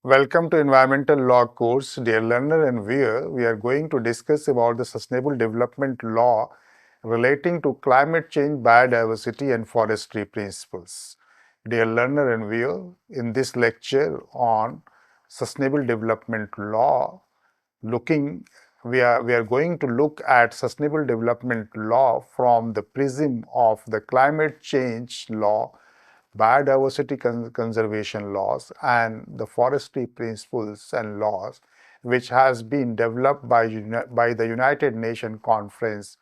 Welcome to Environmental Law course. Dear learner and viewer, we are going to discuss about the Sustainable Development Law relating to climate change, biodiversity and forestry principles. Dear learner and viewer, in this lecture on Sustainable Development Law, we are going to look at Sustainable Development Law from the prism of the climate change law, biodiversity conservation laws, and the forestry principles and laws, which has been developed by the United Nations Conference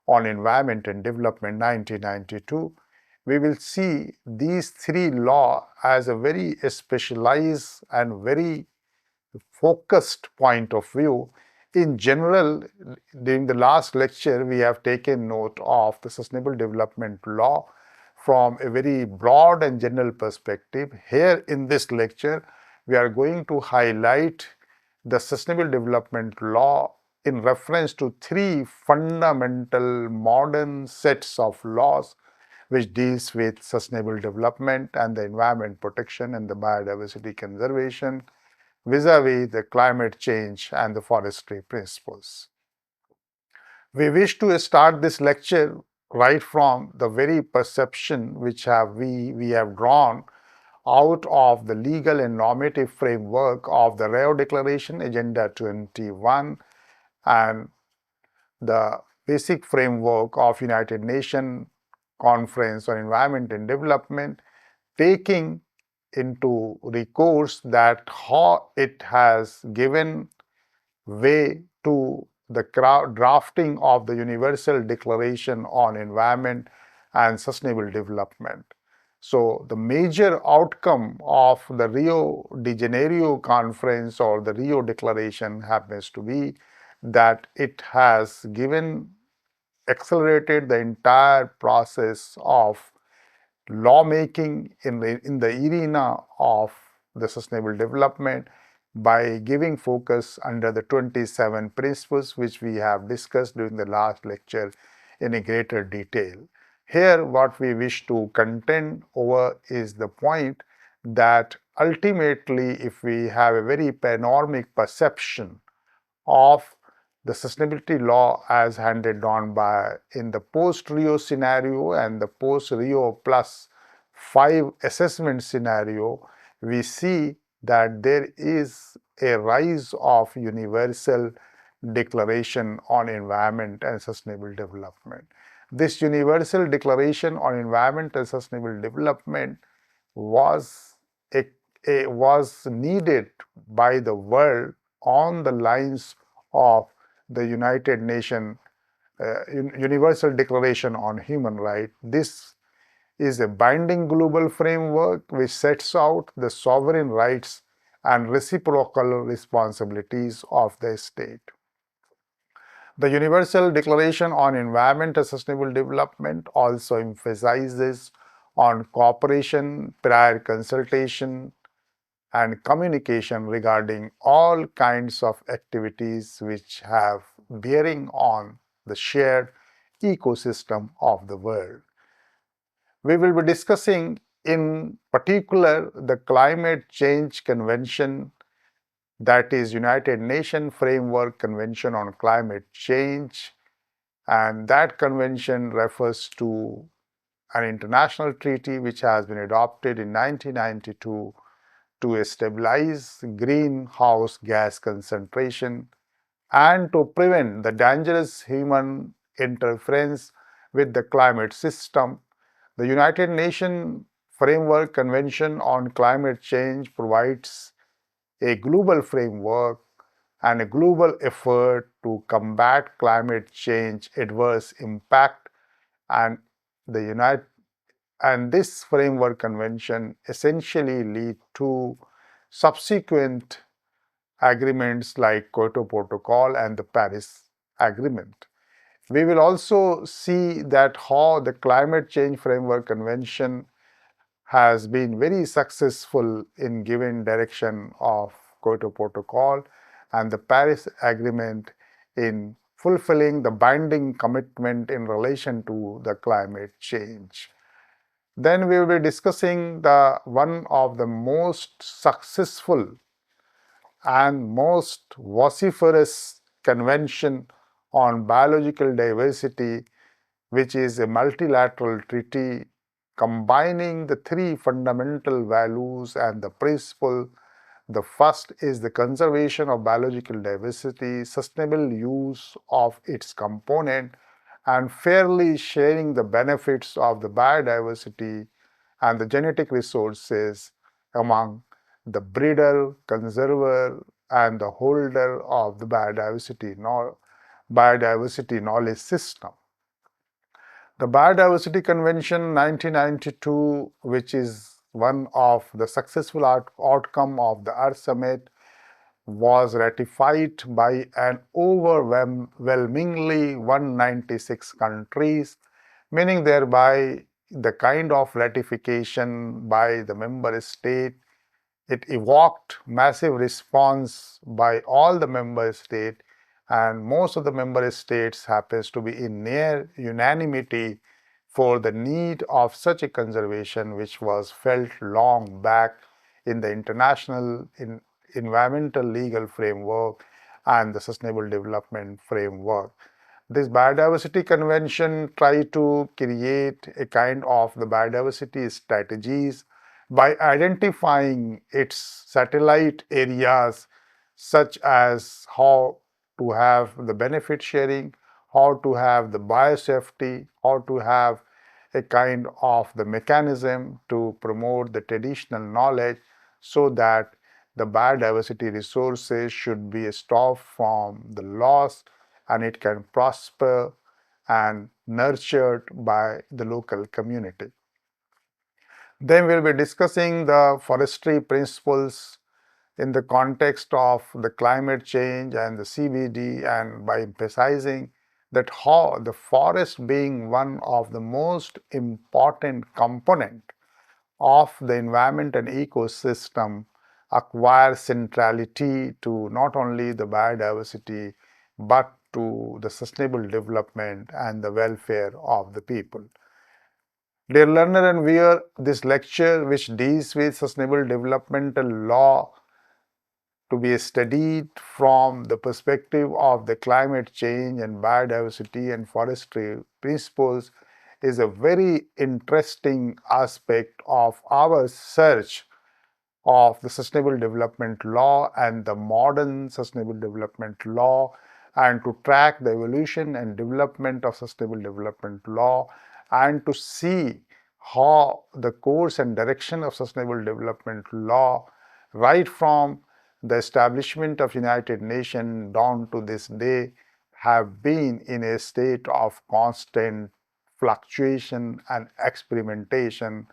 on Environment and Development 1992. We will see these three laws as a very specialized and very focused point of view. In general, during the last lecture, we have taken note of the Sustainable Development Law from a very broad and general perspective. Here in this lecture, we are going to highlight the Sustainable Development Law in reference to three fundamental modern sets of laws which deals with sustainable development and the environment protection and the biodiversity conservation vis-a-vis the climate change and the forestry principles. We wish to start this lecture right from the very perception which we have drawn out of the legal and normative framework of the Rio Declaration Agenda 21 and the basic framework of United Nations Conference on Environment and Development, taking into recourse that how it has given way to the drafting of the Universal Declaration on Environment and Sustainable Development. So, the major outcome of the Rio de Janeiro conference or the Rio Declaration happens to be that it has accelerated the entire process of lawmaking in the arena of the sustainable development by giving focus under the 27 principles which we have discussed during the last lecture in a greater detail. Here what we wish to contend over is the point that ultimately if we have a very panoramic perception of the sustainability law as handed down by in the post-Rio scenario and the post-Rio plus 5 assessment scenario, we see that there is a rise of universal declaration on environment and sustainable development. This universal declaration on environment and sustainable development was was needed by the world on the lines of the United Nations Universal Declaration on Human Rights. This is a binding global framework which sets out the sovereign rights and reciprocal responsibilities of the state. The Universal Declaration on Environment and Sustainable Development also emphasizes on cooperation, prior consultation, and communication regarding all kinds of activities which have bearing on the shared ecosystem of the world. We will be discussing in particular the Climate Change Convention, that is United Nations Framework Convention on Climate Change, and that convention refers to an international treaty which has been adopted in 1992 to stabilize greenhouse gas concentration and to prevent the dangerous human interference with the climate system. The United Nations Framework Convention on Climate Change provides a global framework and a global effort to combat climate change adverse impact, and this framework convention essentially lead to subsequent agreements like Kyoto Protocol and the Paris Agreement. We will also see that how the Climate Change Framework Convention has been very successful in giving direction of Kyoto Protocol and the Paris Agreement in fulfilling the binding commitment in relation to the climate change. Then we will be discussing one of the most successful and most vociferous convention on biological diversity, which is a multilateral treaty combining the three fundamental values and the principle. The first is the conservation of biological diversity, sustainable use of its component, and fairly sharing the benefits of the biodiversity and the genetic resources among the breeder, conserver, and the holder of the biodiversity knowledge system. The Biodiversity Convention 1992, which is one of the successful outcome of the Earth Summit, was ratified by an overwhelmingly 196 countries, meaning thereby the kind of ratification by the member state. It evoked massive response by all the member states, and most of the member states happens to be in near unanimity for the need of such a conservation, which was felt long back in the international environmental legal framework and the sustainable development framework. This biodiversity convention try to create a kind of the biodiversity strategies by identifying its satellite areas, such as how to have the benefit sharing, how to have the biosafety, how to have a kind of the mechanism to promote the traditional knowledge, so that the biodiversity resources should be stopped from the loss and it can prosper and nurtured by the local community. Then we'll be discussing the forestry principles in the context of the climate change and the CBD, and by emphasizing that how the forest being one of the most important component of the environment and ecosystem acquires centrality to not only the biodiversity but to the sustainable development and the welfare of the people. Dear learner and viewer, this lecture, which deals with sustainable developmental law, to be studied from the perspective of the climate change and biodiversity and forestry principles, is a very interesting aspect of our search of the sustainable development law and the modern sustainable development law, and to track the evolution and development of sustainable development law, and to see how the course and direction of sustainable development law, right from the establishment of United Nations down to this day, have been in a state of constant fluctuation and experimentation,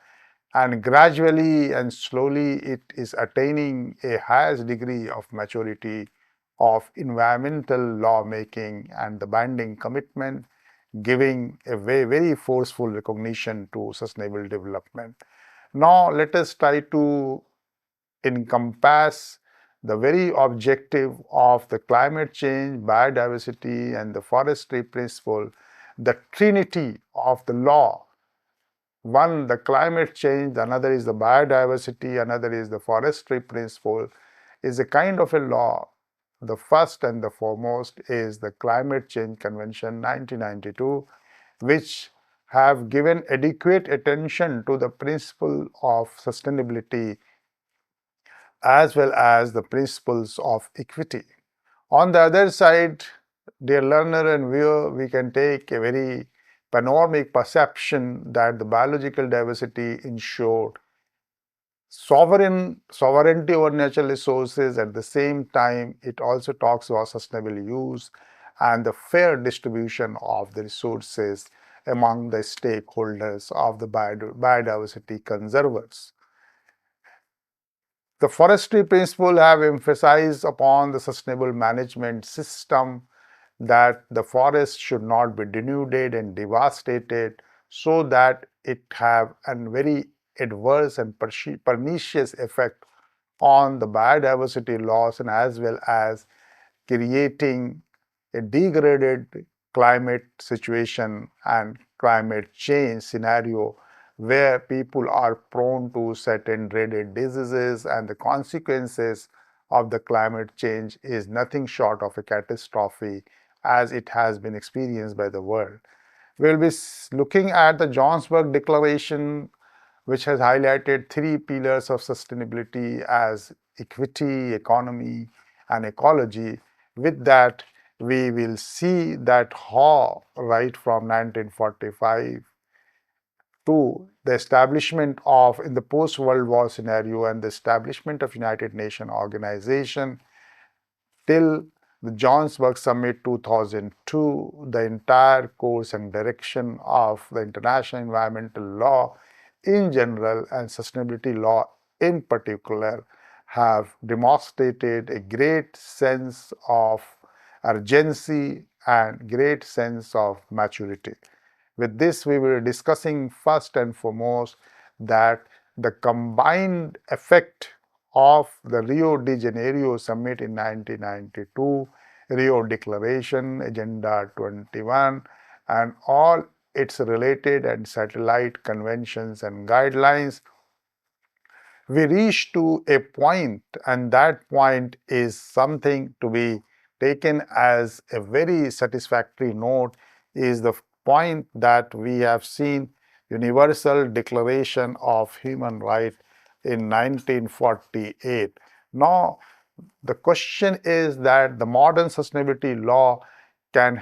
and gradually and slowly it is attaining a highest degree of maturity of environmental lawmaking and the binding commitment, giving a very forceful recognition to sustainable development. Now let us try to encompass the very objective of the climate change, biodiversity, and the forestry principle, the trinity of the law. One, the climate change, another is the biodiversity, another is the forestry principle, is a kind of a law. The first and the foremost is the Climate Change Convention 1992, which have given adequate attention to the principle of sustainability as well as the principles of equity. On the other side, dear learner and viewer, we can take a very panoramic perception that the biological diversity ensured sovereignty over natural resources. At the same time, it also talks about sustainable use and the fair distribution of the resources among the stakeholders of the biodiversity conservers. The forestry principle have emphasized upon the sustainable management system, that the forest should not be denuded and devastated, so that it have a very adverse and pernicious effect on the biodiversity loss, and as well as creating a degraded climate situation and climate change scenario, where people are prone to certain dreaded diseases, and the consequences of the climate change is nothing short of a catastrophe as it has been experienced by the world. We'll be looking at the Johannesburg Declaration, which has highlighted three pillars of sustainability as equity, economy, and ecology. With that, we will see that how right from 1945 to the establishment of in the post-World War scenario and the establishment of United Nations organization till the Johannesburg Summit 2002, the entire course and direction of the international environmental law in general and sustainability law in particular have demonstrated a great sense of urgency and great sense of maturity. With this, we will be discussing first and foremost that the combined effect of the Rio de Janeiro summit in 1992, Rio Declaration, Agenda 21, and all its related and satellite conventions and guidelines, we reach to a point, and that point is something to be taken as a very satisfactory note, is the point that we have seen Universal Declaration of Human Rights in 1948. Now, the question is that the modern sustainability law can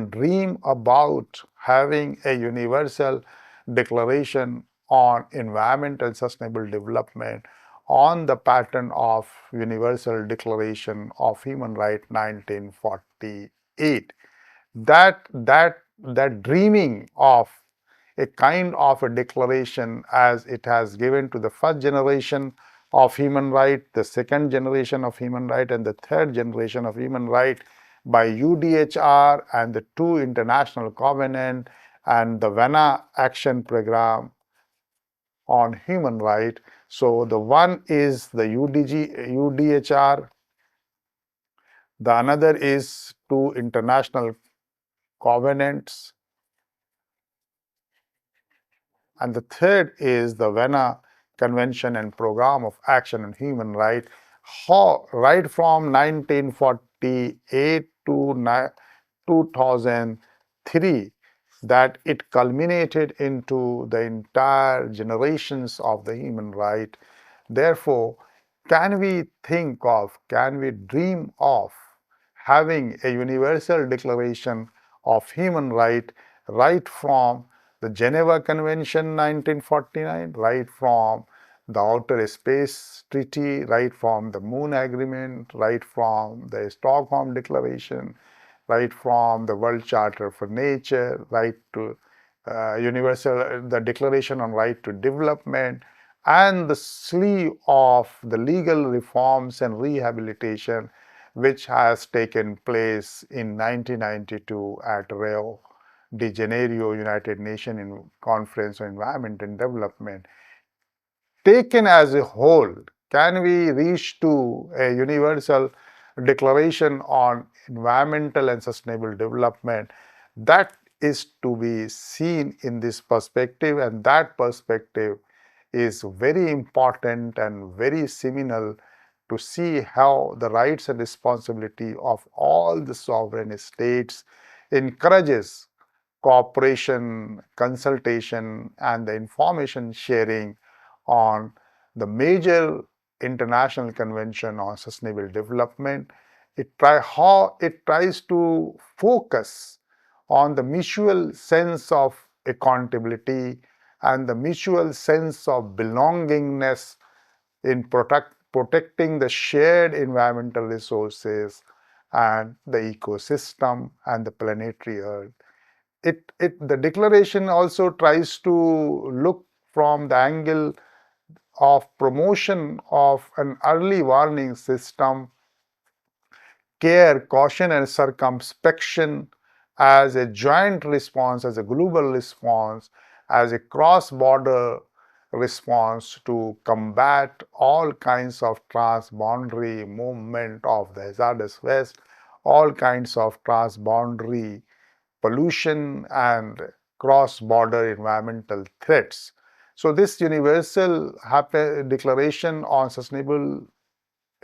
dream about having a universal declaration on environmental sustainable development on the pattern of Universal Declaration of Human Rights 1948. That dreaming of a kind of a declaration as it has given to the first generation of human right, the second generation of human right, and the third generation of human right by UDHR and the two international covenant and the Vienna Action Program on human right. So the one is the UDHR, the another is two international covenants, and the third is the Vienna Convention and Program of Action on Human Rights. Right from 1948 to 2003, that it culminated into the entire generations of the human right. Therefore, can we dream of having a universal declaration of human right right from the Geneva Convention 1949, right from the Outer Space Treaty, right from the Moon Agreement, right from the Stockholm Declaration, right from the World Charter for Nature, right to the Declaration on Right to Development, and the slew of the legal reforms and rehabilitation which has taken place in 1992 at Rio de Janeiro United Nations Conference on Environment and Development. Taken as a whole, can we reach to a universal declaration on environmental and sustainable development? That is to be seen in this perspective, and that perspective is very important and very seminal to see how the rights and responsibility of all the sovereign states encourages cooperation, consultation, and the information sharing on the major international convention on sustainable development. How it tries to focus on the mutual sense of accountability and the mutual sense of belongingness in protecting the shared environmental resources and the ecosystem and the planetary Earth. The declaration also tries to look from the angle of promotion of an early warning system, care, caution, and circumspection as a joint response, as a global response, as a cross-border response to combat all kinds of transboundary movement of the hazardous waste, all kinds of transboundary pollution and cross-border environmental threats. So this universal declaration on sustainable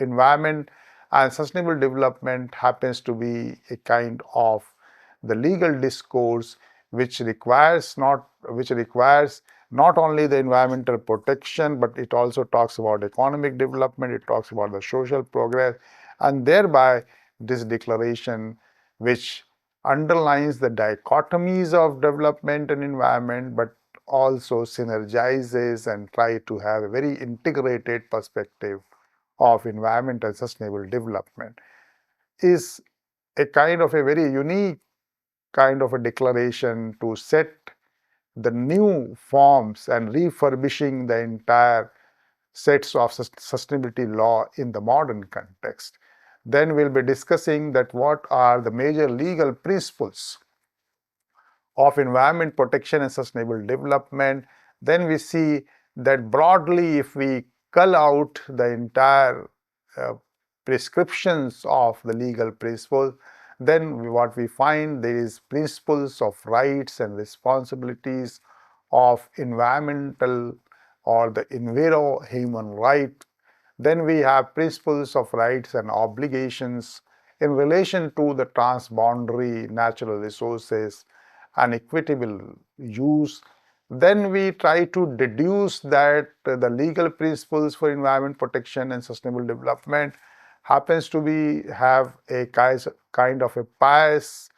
environment and sustainable development happens to be a kind of the legal discourse which requires not only the environmental protection, but it also talks about economic development, it talks about the social progress, and thereby this declaration, which underlines the dichotomies of development and environment, but also synergizes and try to have a very integrated perspective of environment and sustainable development, is a kind of a very unique kind of a declaration to set the new forms and refurbishing the entire sets of sustainability law in the modern context. Then we'll be discussing that what are the major legal principles of environment protection and sustainable development. Then we see that broadly, if we cull out the entire uh, prescriptions of the legal principles, then what we find there is principles of rights and responsibilities of environmental or the enviro human right. Then we have principles of rights and obligations in relation to the transboundary natural resources and equitable use. Then we try to deduce that the legal principles for environment protection and sustainable development happens to be have a kind of a pious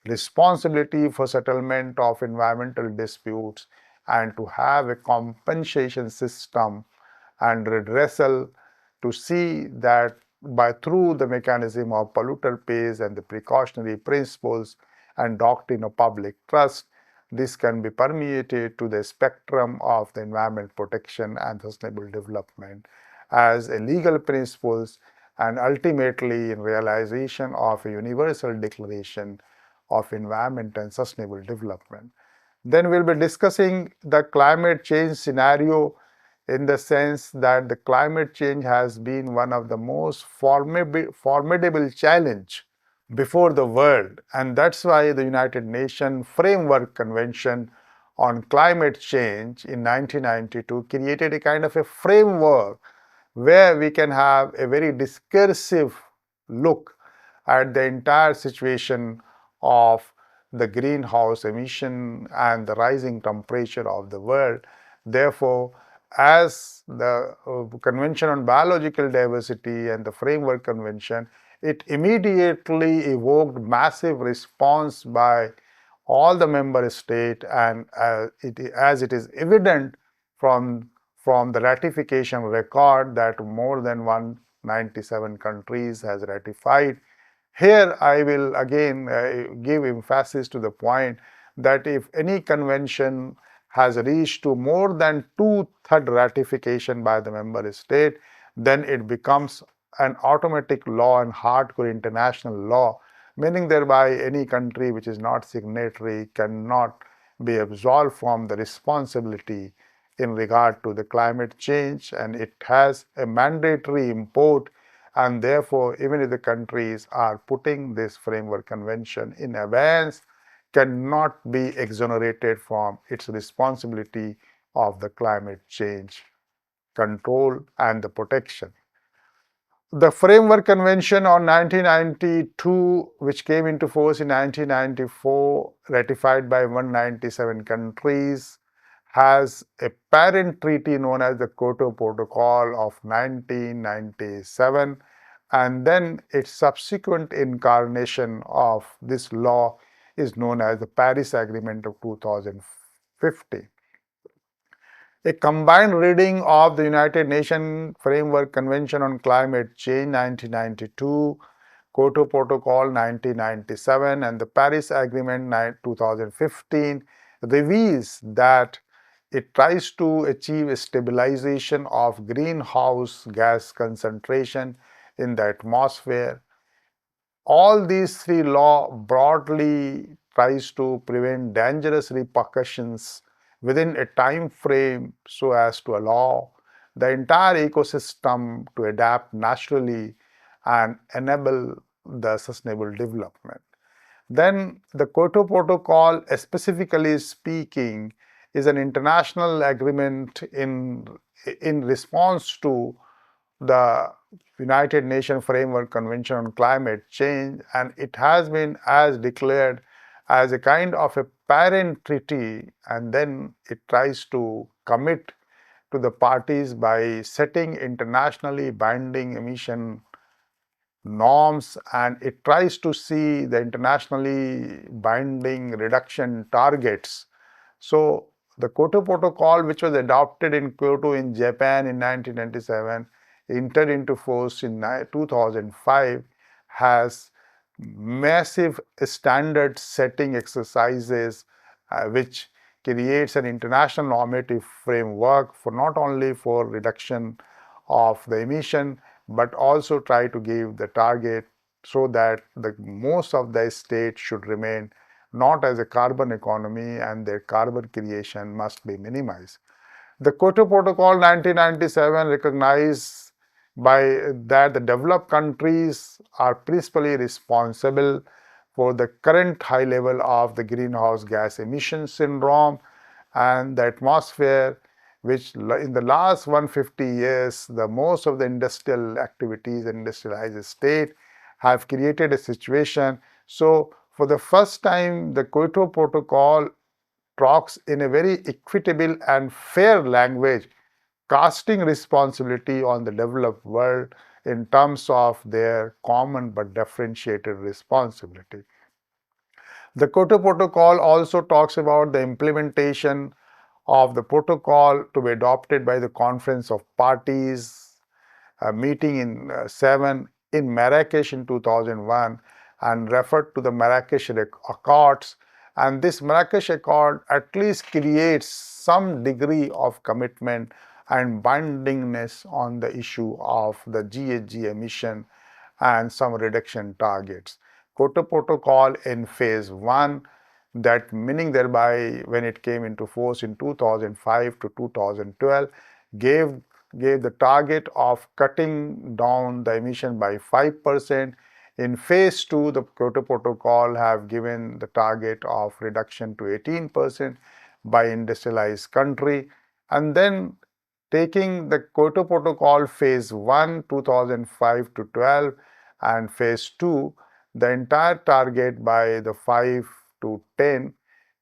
responsibility for settlement of environmental disputes and to have a compensation system and redressal to see that by through the mechanism of polluter pays and the precautionary principles and doctrine of public trust, this can be permeated to the spectrum of the environment protection and sustainable development as a legal principles and ultimately in realization of a universal declaration of environment and sustainable development. Then we'll be discussing the climate change scenario in the sense that the climate change has been one of the most formidable challenge before the world, and that's why the United Nations Framework Convention on Climate Change in 1992 created a kind of a framework where we can have a very discursive look at the entire situation of the greenhouse emission and the rising temperature of the world. Therefore, as the Convention on Biological Diversity and the Framework Convention, it immediately evoked massive response by all the member states, and as it is evident from the ratification record that more than 197 countries has ratified. Here I will again give emphasis to the point that if any convention has reached to more than two-thirds ratification by the member state, then it becomes an automatic law and hardcore international law, meaning thereby any country which is not signatory cannot be absolved from the responsibility in regard to the climate change, and it has a mandatory import, and therefore even if the countries are putting this framework convention in abeyance, cannot be exonerated from its responsibility of the climate change control and the protection. The Framework Convention on 1992, which came into force in 1994, ratified by 197 countries, has a parent treaty known as the Kyoto Protocol of 1997, and then its subsequent incarnation of this law is known as the Paris Agreement of 2050. A combined reading of the United Nations Framework Convention on Climate Change 1992, Kyoto Protocol 1997, and the Paris Agreement 2015 reveals that it tries to achieve a stabilization of greenhouse gas concentration in the atmosphere. All these three laws broadly tries to prevent dangerous repercussions within a time frame so as to allow the entire ecosystem to adapt naturally and enable the sustainable development. Then the Kyoto Protocol, specifically speaking, is an international agreement in response to the United Nations Framework Convention on Climate Change, and it has been as declared as a kind of a parent treaty, and then it tries to commit to the parties by setting internationally binding emission norms, and it tries to see the internationally binding reduction targets. So the Kyoto Protocol, which was adopted in Kyoto in Japan in 1997, entered into force in 2005, has massive standard setting exercises which creates an international normative framework for not only for reduction of the emission but also try to give the target so that the most of the states should remain not as a carbon economy and their carbon creation must be minimized. The Kyoto Protocol 1997 recognized by that the developed countries are principally responsible for the current high level of the greenhouse gas emission syndrome and the atmosphere, which in the last 150 years, the most of the industrial activities and industrialized state have created a situation. So for the first time, the Kyoto Protocol talks in a very equitable and fair language, casting responsibility on the developed world in terms of their common but differentiated responsibility. The Kyoto Protocol also talks about the implementation of the protocol to be adopted by the Conference of Parties, a meeting in 7 in Marrakesh in 2001 and referred to the Marrakesh Accords. And this Marrakesh Accord at least creates some degree of commitment and bindingness on the issue of the GHG emission and some reduction targets. Kyoto Protocol in phase 1, that meaning thereby when it came into force in 2005 to 2012, gave the target of cutting down the emission by 5%. In phase 2, the Kyoto Protocol have given the target of reduction to 18% by industrialized country. And then taking the Kyoto Protocol phase 1 2005 to 12 and phase 2, the entire target by the 5 to 10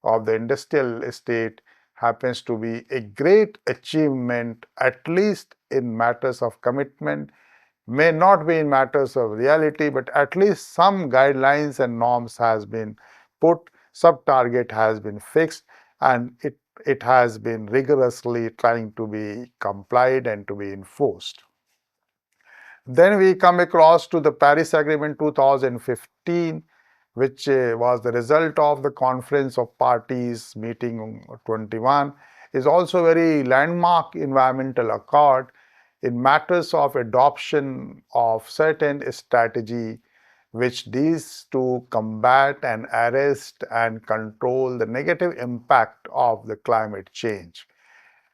of the industrial estate happens to be a great achievement, at least in matters of commitment, may not be in matters of reality, but at least some guidelines and norms has been put, sub-target has been fixed, and it has been rigorously trying to be complied and to be enforced. Then we come across to the Paris Agreement 2015, which was the result of the Conference of Parties meeting 21, is also a very landmark environmental accord in matters of adoption of certain strategy which deals to combat and arrest and control the negative impact of the climate change.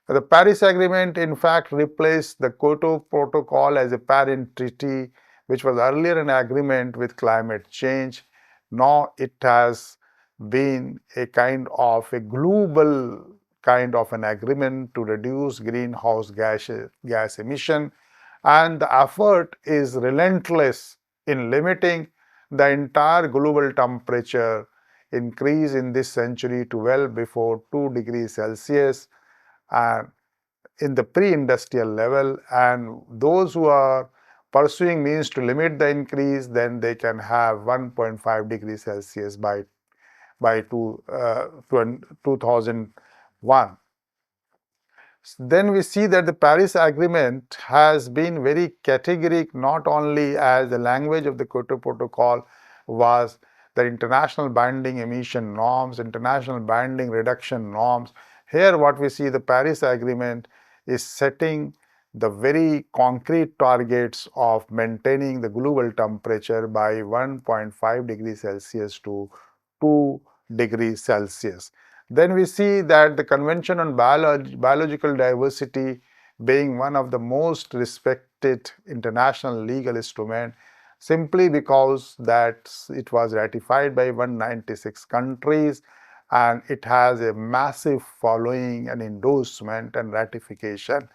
The Paris Agreement, in fact, replaced the Kyoto Protocol as a parent treaty, which was earlier an agreement with climate change. Now it has been a kind of a global kind of an agreement to reduce greenhouse gas emission, and the effort is relentless in limiting the entire global temperature increase in this century to well before 2 degrees Celsius and in the pre-industrial level, and those who are pursuing means to limit the increase, then they can have 1.5 degrees Celsius by 2001. Then we see that the Paris Agreement has been very categoric, not only as the language of the Kyoto Protocol was the international binding emission norms, international binding reduction norms. Here what we see, the Paris Agreement is setting the very concrete targets of maintaining the global temperature by 1.5 degrees Celsius to 2 degrees Celsius. Then we see that the Convention on Biological Diversity, being one of the most respected international legal instruments, simply because that it was ratified by 196 countries and it has a massive following and endorsement and ratification.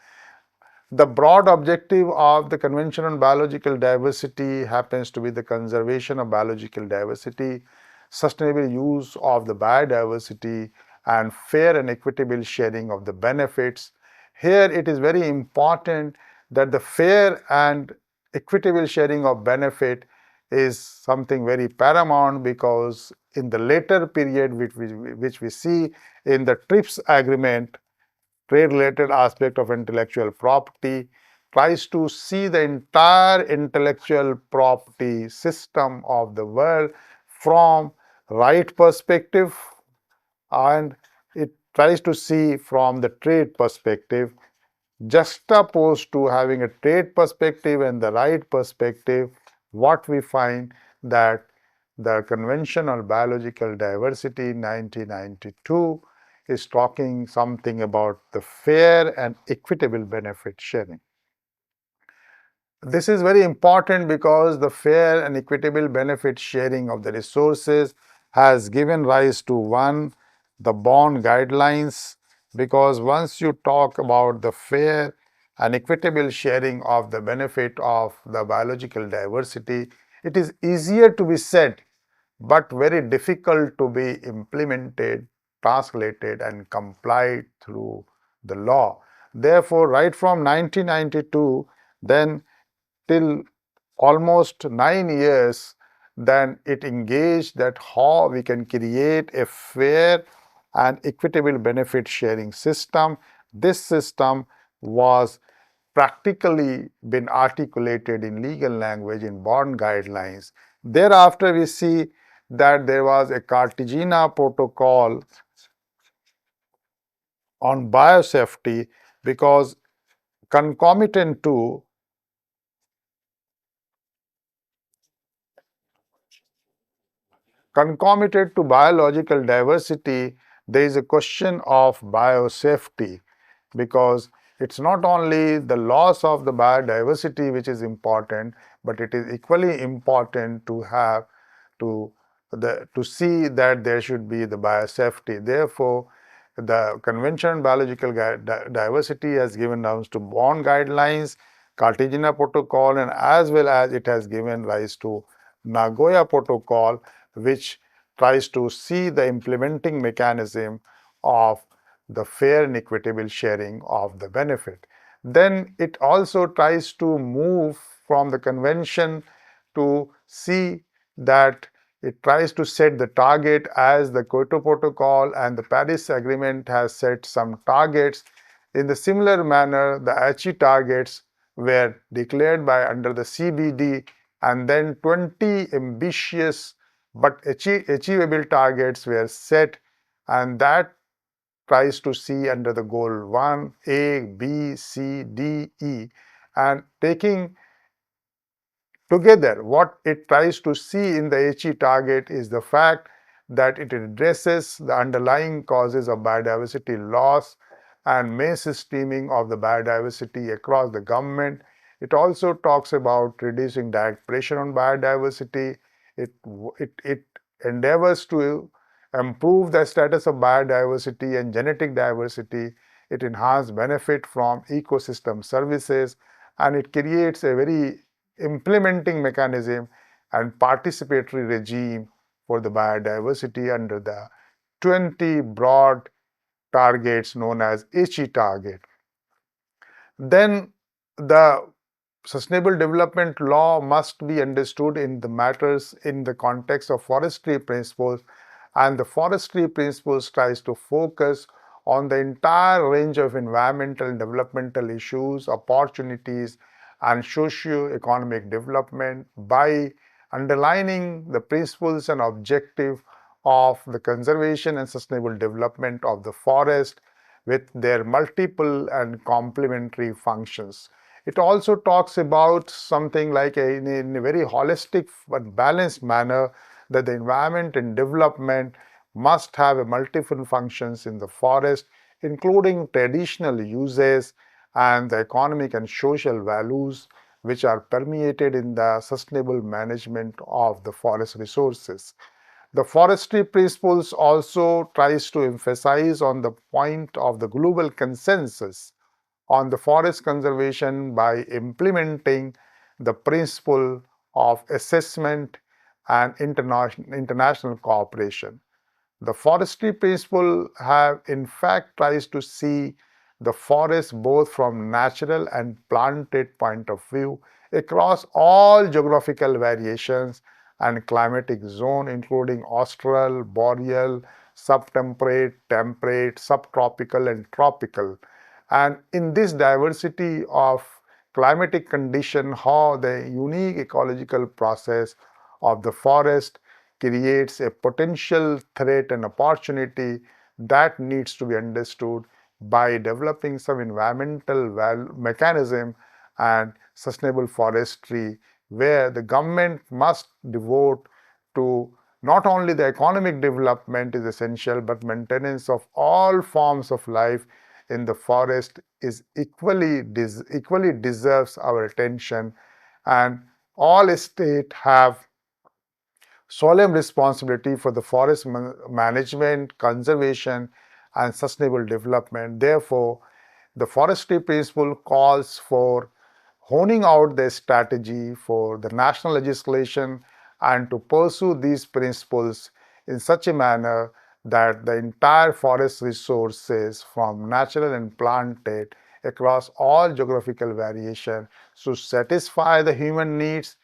The broad objective of the Convention on Biological Diversity happens to be the conservation of biological diversity, sustainable use of the biodiversity, and fair and equitable sharing of the benefits. Here it is very important that the fair and equitable sharing of benefit is something very paramount, because in the later period which we see in the TRIPS agreement, trade-related aspect of intellectual property, tries to see the entire intellectual property system of the world from right perspective, and it tries to see from the trade perspective, juxtaposed to having a trade perspective and the right perspective. What we find that the Convention on Biological Diversity in 1992 is talking something about the fair and equitable benefit sharing. This is very important because the fair and equitable benefit sharing of the resources has given rise to one, the bond guidelines, because once you talk about the fair and equitable sharing of the benefit of the biological diversity, it is easier to be said but very difficult to be implemented, translated and complied through the law. Therefore, right from 1992 then till almost 9 years, then it engaged that how we can create a fair and equitable benefit sharing system. This system was practically been articulated in legal language in bond guidelines. Thereafter, we see that there was a Cartagena protocol on biosafety, because concomitant to concomitant to biological diversity, there is a question of biosafety, because it's not only the loss of the biodiversity which is important, but it is equally important to have to see that there should be the biosafety. Therefore, the Convention on Biological Diversity has given rise to bond guidelines, Cartagena Protocol, and as well as it has given rise to Nagoya Protocol, which tries to see the implementing mechanism of the fair and equitable sharing of the benefit. Then it also tries to move from the convention to see that it tries to set the target, as the Kyoto Protocol and the Paris Agreement has set some targets. In the similar manner, the Aichi targets were declared by under the CBD, and then 20 ambitious but achievable targets were set, and that tries to see under the goal 1, A, B, C, D, E, and taking together, what it tries to see in the HE target is the fact that it addresses the underlying causes of biodiversity loss and mainstreaming of the biodiversity across the government. It also talks about reducing direct pressure on biodiversity. It endeavors to improve the status of biodiversity and genetic diversity. It enhances benefit from ecosystem services, and it creates a very implementing mechanism and participatory regime for the biodiversity under the 20 broad targets known as HE target. Then the sustainable development law must be understood in the matters in the context of forestry principles, and the forestry principles tries to focus on the entire range of environmental and developmental issues, opportunities, and socio-economic development by underlining the principles and objective of the conservation and sustainable development of the forest with their multiple and complementary functions. It also talks about something like in a very holistic but balanced manner, that the environment and development must have a multiple functions in the forest, including traditional uses and the economic and social values which are permeated in the sustainable management of the forest resources. The forestry principles also tries to emphasize on the point of the global consensus on the forest conservation by implementing the principle of assessment and international cooperation. The forestry principle have in fact tries to see the forest both from natural and planted point of view across all geographical variations and climatic zone including austral, boreal, subtemperate, temperate, subtropical and tropical. And in this diversity of climatic condition, how the unique ecological process of the forest creates a potential threat and opportunity that needs to be understood by developing some environmental mechanism and sustainable forestry where the government must devote to not only the economic development is essential but maintenance of all forms of life in the forest is equally deserves our attention, and all states have solemn responsibility for the forest management, conservation, and sustainable development. Therefore, the forestry principle calls for honing out the strategy for the national legislation and to pursue these principles in such a manner that the entire forest resources from natural and planted across all geographical variation should satisfy the human needs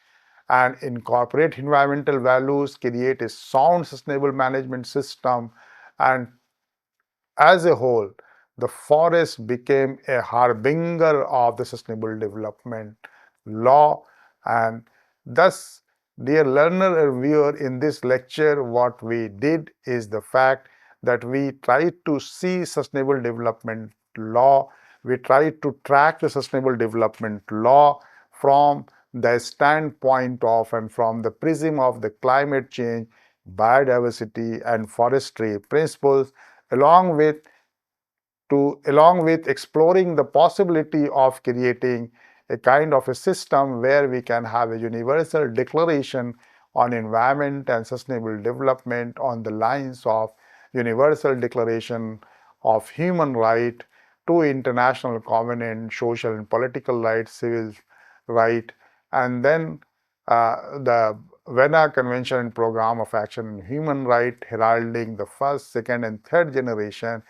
and incorporate environmental values, create a sound sustainable management system, and as a whole, the forest became a harbinger of the sustainable development law. And thus, dear learner and viewer, in this lecture, what we did is the fact that we tried to see sustainable development law, we tried to track the sustainable development law from the standpoint of and from the prism of the climate change, biodiversity, and forestry principles, along with exploring the possibility of creating a kind of a system where we can have a universal declaration on environment and sustainable development on the lines of universal declaration of human right to international covenant, social and political rights, civil right, and then the Vienna Convention and Program of Action on Human Rights heralding the first, second, and third generation.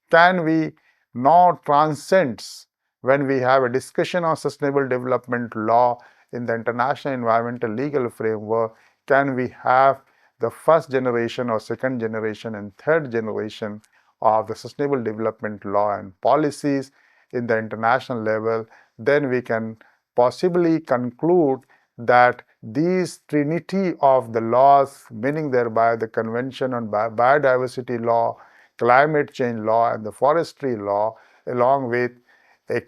Can we now transcends when we have a discussion on sustainable development law in the international environmental legal framework? Can we have the first generation or second generation and third generation of the sustainable development law and policies in the international level? Then we can possibly conclude that these trinity of the laws, meaning thereby the Convention on Biodiversity Law, climate change law, and the forestry law, along with a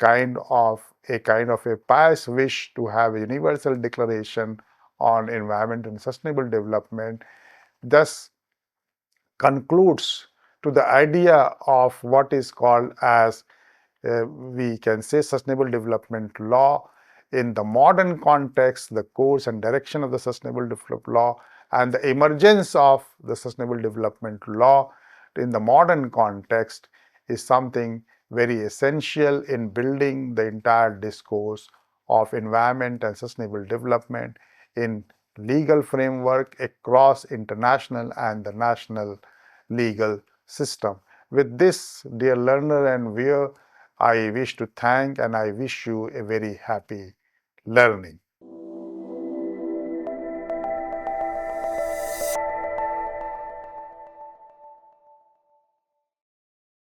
pious wish to have a universal declaration on environment and sustainable development, thus concludes to the idea of what is called as we can say sustainable development law. In the modern context, the course and direction of the sustainable development law and the emergence of the sustainable development law in the modern context is something very essential in building the entire discourse of environment and sustainable development in legal framework across international and the national legal system. With this, dear learner and viewer, I wish to thank and I wish you a very happy learning.